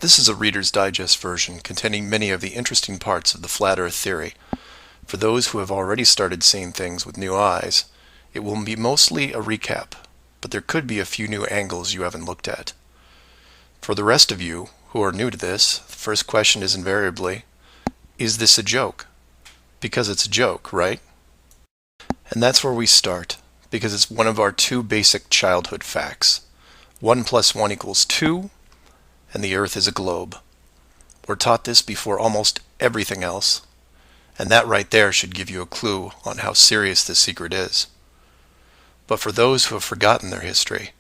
This is a Reader's Digest version containing many of the interesting parts of the Flat Earth theory. For those who have already started seeing things with new eyes, it will be mostly a recap, but there could be a few new angles you haven't looked at. For the rest of you who are new to this, the first question is invariably, is this a joke? Because it's a joke, right? And that's where we start, because it's one of our two basic childhood facts. 1 + 1 = 2, and the Earth is a globe. We're taught this before almost everything else, and that right there should give you a clue on how serious this secret is. But for those who have forgotten their history,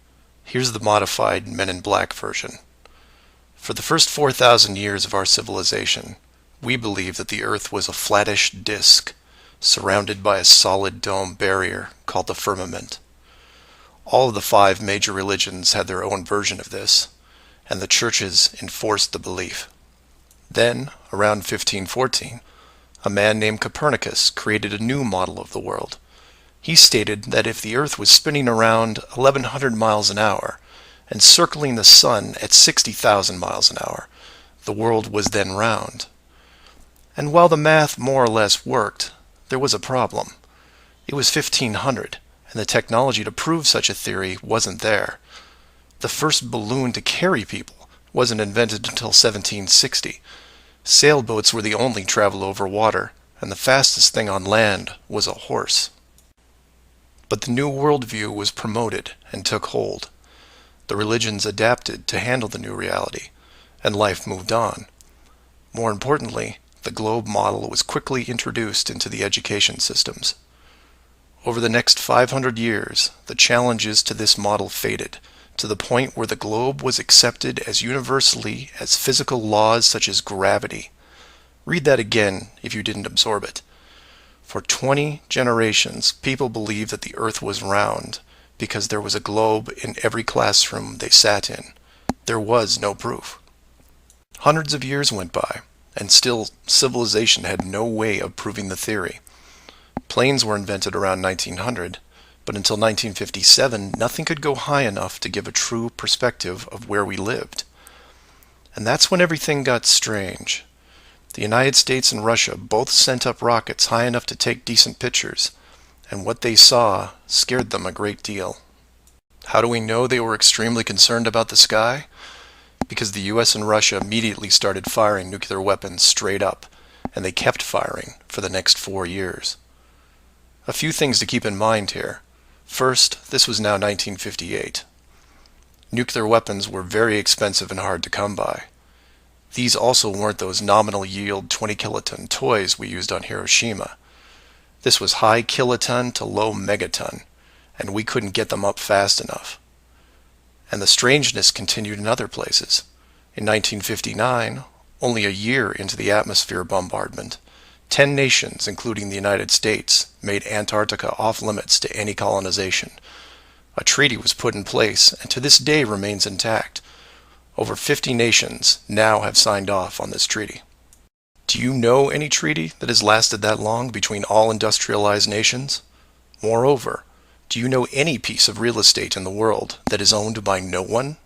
here's the modified Men in Black version. For the first 4,000 years of our civilization, we believed that the Earth was a flattish disk, surrounded by a solid dome barrier called the firmament. All of the 5 major religions had their own version of this, and the churches enforced the belief. Then, around 1514, a man named Copernicus created a new model of the world. He stated that if the Earth was spinning around 1,100 miles an hour and circling the Sun at 60,000 miles an hour, the world was then round. And while the math more or less worked, there was a problem. It was 1500, and the technology to prove such a theory wasn't there. The first balloon to carry people wasn't invented until 1760. Sailboats were the only travel over water, and the fastest thing on land was a horse. But the new worldview was promoted and took hold. The religions adapted to handle the new reality, and life moved on. More importantly, the globe model was quickly introduced into the education systems. Over the next 500 years, the challenges to this model faded, to the point where the globe was accepted as universally as physical laws such as gravity. Read that again if you didn't absorb it. For 20 generations, people believed that the Earth was round because there was a globe in every classroom they sat in. There was no proof. Hundreds of years went by, and still civilization had no way of proving the theory. Planes were invented around 1900, but until 1957, nothing could go high enough to give a true perspective of where we lived. And that's when everything got strange. The United States and Russia both sent up rockets high enough to take decent pictures, and what they saw scared them a great deal. How do we know they were extremely concerned about the sky? Because the US and Russia immediately started firing nuclear weapons straight up, and they kept firing for the next 4 years. A few things to keep in mind here. First, this was now 1958. Nuclear weapons were very expensive and hard to come by. These also weren't those nominal yield 20 kiloton toys we used on Hiroshima. This was high kiloton to low megaton, and we couldn't get them up fast enough. And the strangeness continued in other places. In 1959, only a year into the atmosphere bombardment, 10 nations, including the United States, made Antarctica off-limits to any colonization. A treaty was put in place and to this day remains intact. Over 50 nations now have signed off on this treaty. Do you know any treaty that has lasted that long between all industrialized nations? Moreover, do you know any piece of real estate in the world that is owned by no one?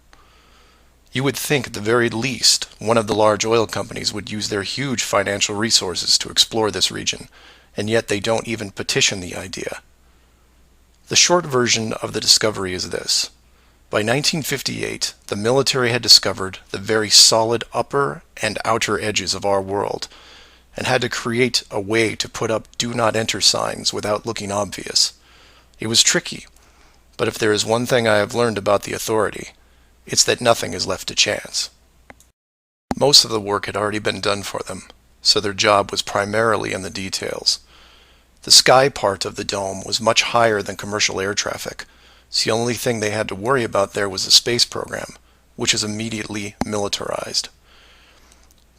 You would think at the very least one of the large oil companies would use their huge financial resources to explore this region, and yet they don't even petition the idea. The short version of the discovery is this. By 1958, the military had discovered the very solid upper and outer edges of our world, and had to create a way to put up do not enter signs without looking obvious. It was tricky, but if there is one thing I have learned about the authority, it's that nothing is left to chance. Most of the work had already been done for them, so their job was primarily in the details. The sky part of the dome was much higher than commercial air traffic, so the only thing they had to worry about there was the space program, which is immediately militarized.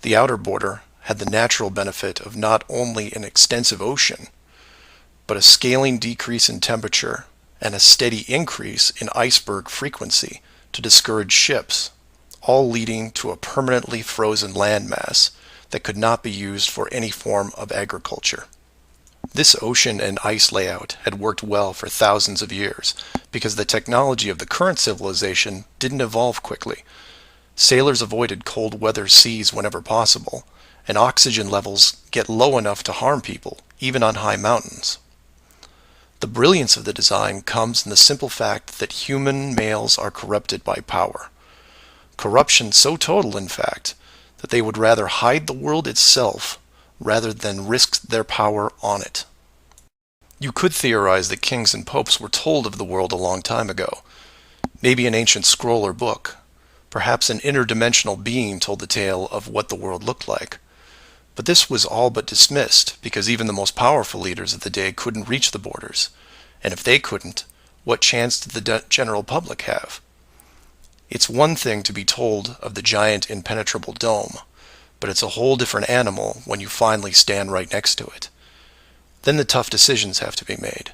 The outer border had the natural benefit of not only an extensive ocean, but a scaling decrease in temperature and a steady increase in iceberg frequency to discourage ships, all leading to a permanently frozen landmass that could not be used for any form of agriculture. This ocean and ice layout had worked well for thousands of years because the technology of the current civilization didn't evolve quickly. Sailors avoided cold weather seas whenever possible, and oxygen levels get low enough to harm people, even on high mountains. The brilliance of the design comes in the simple fact that human males are corrupted by power. Corruption so total, in fact, that they would rather hide the world itself rather than risk their power on it. You could theorize that kings and popes were told of the world a long time ago. Maybe an ancient scroll or book. Perhaps an interdimensional being told the tale of what the world looked like. But this was all but dismissed, because even the most powerful leaders of the day couldn't reach the borders. And if they couldn't, what chance did the general public have? It's one thing to be told of the giant impenetrable dome, but it's a whole different animal when you finally stand right next to it. Then the tough decisions have to be made.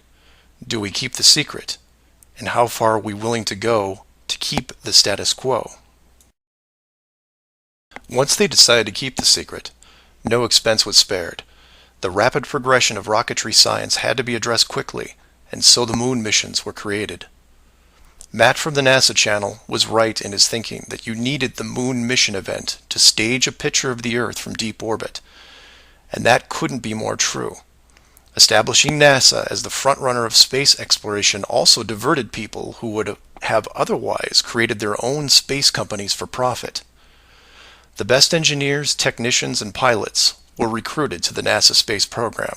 Do we keep the secret? And how far are we willing to go to keep the status quo? Once they decided to keep the secret, no expense was spared. The rapid progression of rocketry science had to be addressed quickly, and so the moon missions were created. Matt from the NASA channel was right in his thinking that you needed the moon mission event to stage a picture of the Earth from deep orbit, and that couldn't be more true. Establishing NASA as the frontrunner of space exploration also diverted people who would have otherwise created their own space companies for profit. The best engineers, technicians, and pilots were recruited to the NASA space program.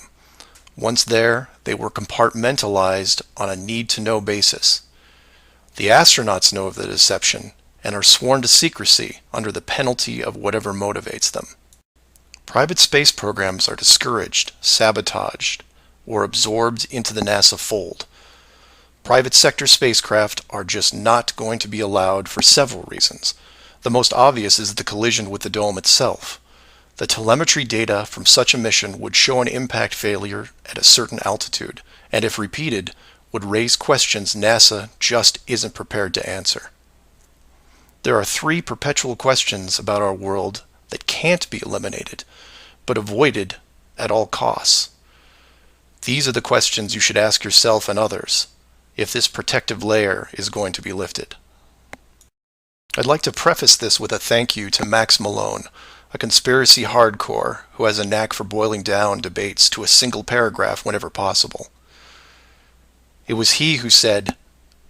Once there, they were compartmentalized on a need-to-know basis. The astronauts know of the deception and are sworn to secrecy under the penalty of whatever motivates them. Private space programs are discouraged, sabotaged, or absorbed into the NASA fold. Private sector spacecraft are just not going to be allowed for several reasons. The most obvious is the collision with the dome itself. The telemetry data from such a mission would show an impact failure at a certain altitude, and if repeated, would raise questions NASA just isn't prepared to answer. There are three perpetual questions about our world that can't be eliminated, but avoided at all costs. These are the questions you should ask yourself and others if this protective layer is going to be lifted. I'd like to preface this with a thank you to Max Malone, a conspiracy hardcore who has a knack for boiling down debates to a single paragraph whenever possible. It was he who said,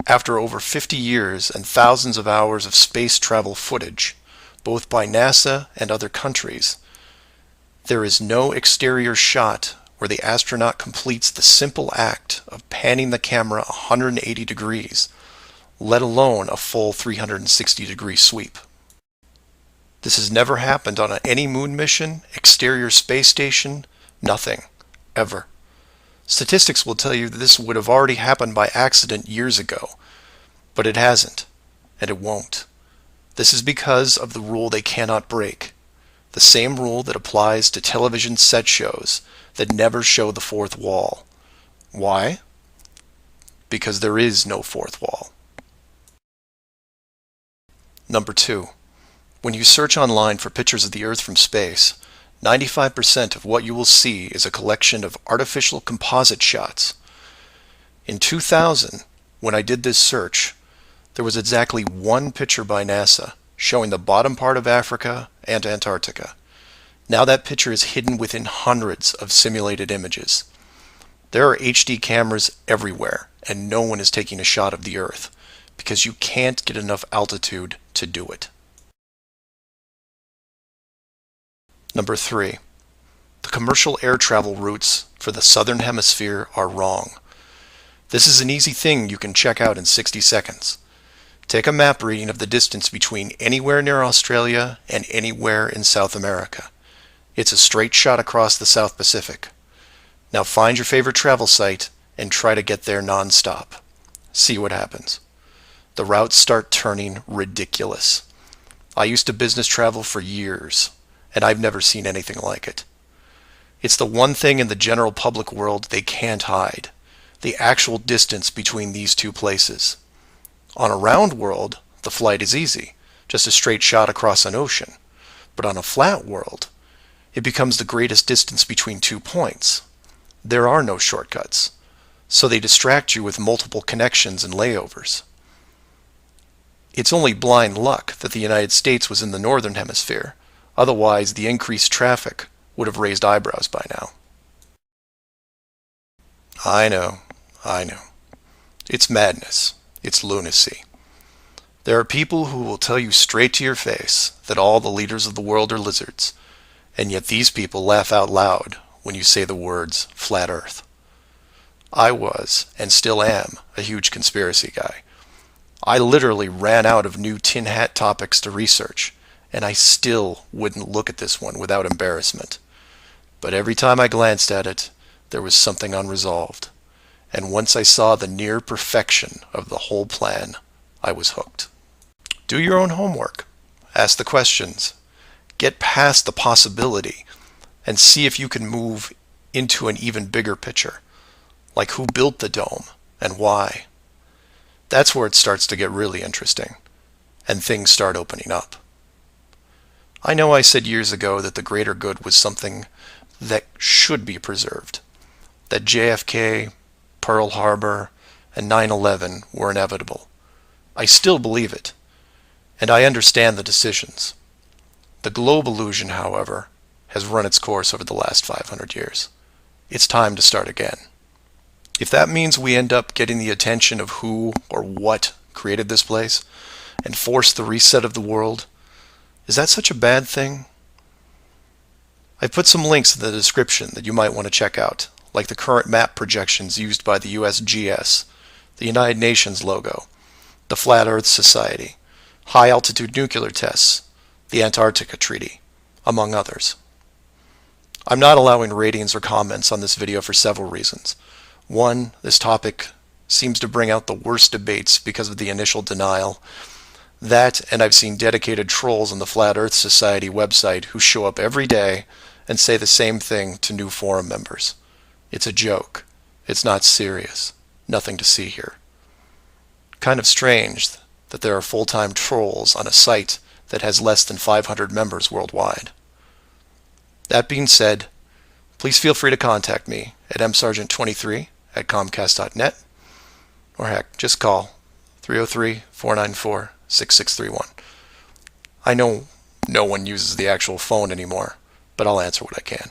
after over 50 years and thousands of hours of space travel footage, both by NASA and other countries, there is no exterior shot where the astronaut completes the simple act of panning the camera 180 degrees, let alone a full 360-degree sweep. This has never happened on any moon mission, exterior space station, nothing, ever. Statistics will tell you that this would have already happened by accident years ago, but it hasn't, and it won't. This is because of the rule they cannot break, the same rule that applies to television set shows that never show the fourth wall. Why? Because there is no fourth wall. Number 2. When you search online for pictures of the Earth from space, 95% of what you will see is a collection of artificial composite shots. In 2000, when I did this search, there was exactly one picture by NASA showing the bottom part of Africa and Antarctica. Now that picture is hidden within hundreds of simulated images. There are HD cameras everywhere, and no one is taking a shot of the Earth, because you can't get enough altitude to do it. Number 3. The commercial air travel routes for the southern hemisphere are wrong. This is an easy thing you can check out in 60 seconds. Take a map reading of the distance between anywhere near Australia and anywhere in South America. It's a straight shot across the South Pacific. Now find your favorite travel site and try to get there non-stop. See what happens. The routes start turning ridiculous. I used to business travel for years, and I've never seen anything like it. It's the one thing in the general public world they can't hide, the actual distance between these two places. On a round world, the flight is easy, just a straight shot across an ocean. But on a flat world, it becomes the greatest distance between 2 points. There are no shortcuts, so they distract you with multiple connections and layovers. It's only blind luck that the United States was in the northern hemisphere. Otherwise, the increased traffic would have raised eyebrows by now. I know, I know. It's madness. It's lunacy. There are people who will tell you straight to your face that all the leaders of the world are lizards, and yet these people laugh out loud when you say the words flat earth. I was, and still am, a huge conspiracy guy. I literally ran out of new tin hat topics to research, and I still wouldn't look at this one without embarrassment. But every time I glanced at it, there was something unresolved. And once I saw the near perfection of the whole plan, I was hooked. Do your own homework. Ask the questions. Get past the possibility and see if you can move into an even bigger picture. Like who built the dome and why. That's where it starts to get really interesting and things start opening up. I know I said years ago that the greater good was something that should be preserved. That JFK, Pearl Harbor, and 9/11 were inevitable. I still believe it, and I understand the decisions. The globe illusion, however, has run its course over the last 500 years. It's time to start again. If that means we end up getting the attention of who or what created this place and force the reset of the world, is that such a bad thing? I've put some links in the description that you might want to check out, like the current map projections used by the USGS, the United Nations logo, the Flat Earth Society, high-altitude nuclear tests, the Antarctica Treaty, among others. I'm not allowing ratings or comments on this video for several reasons. One, this topic seems to bring out the worst debates because of the initial denial. That, and I've seen dedicated trolls on the Flat Earth Society website who show up every day and say the same thing to new forum members. It's a joke. It's not serious. Nothing to see here. Kind of strange that there are full-time trolls on a site that has less than 500 members worldwide. That being said, please feel free to contact me at msargent23@comcast.net, or heck, just call 303-494-6631. I know no one uses the actual phone anymore, but I'll answer what I can.